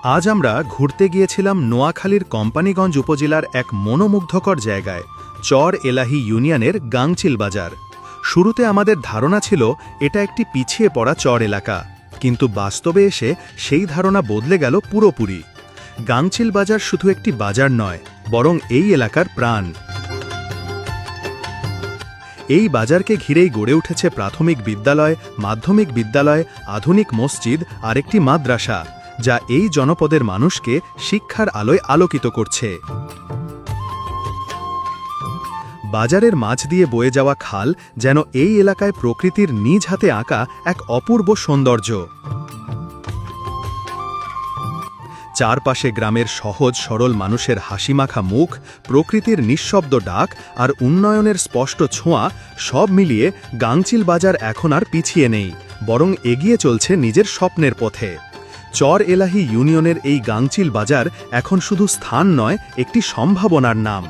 আজ আমরা ঘুরতে গিয়েছিলাম নোয়াখালীর কোম্পানীগঞ্জ উপজেলার এক মনোমুগ্ধকর জায়গায়, চর এলাহি ইউনিয়নের গাংচিল বাজার। শুরুতে আমাদের ধারণা ছিল এটা একটি পিছিয়ে পড়া চর এলাকা, কিন্তু বাস্তবে এসে সেই ধারণা বদলে গেল পুরোপুরি। গাংচিল বাজার শুধু একটি বাজার নয়, বরং এই এলাকার প্রাণ। এই বাজারকে ঘিরেই গড়ে উঠেছে প্রাথমিক বিদ্যালয়, মাধ্যমিক বিদ্যালয়, আধুনিক মসজিদ আর একটি মাদ্রাসা, যা এই জনপদের মানুষকে শিক্ষার আলোয় আলোকিত করছে। বাজারের মাঝ দিয়ে বয়ে যাওয়া খাল যেন এই এলাকায় প্রকৃতির নিজ হাতে আঁকা এক অপূর্ব সৌন্দর্য। চারপাশে গ্রামের সহজ সরল মানুষের হাসিমাখা মুখ, প্রকৃতির নিঃশব্দ ডাক আর উন্নয়নের স্পষ্ট ছোঁয়া, সব মিলিয়ে গাংচিল বাজার এখন আর পিছিয়ে নেই, বরং এগিয়ে চলছে নিজের স্বপ্নের পথে। চর এলাহি ইউনিয়নের এই গাংচিল বাজার এখন শুধু স্থান নয়, একটি সম্ভাবনার নাম।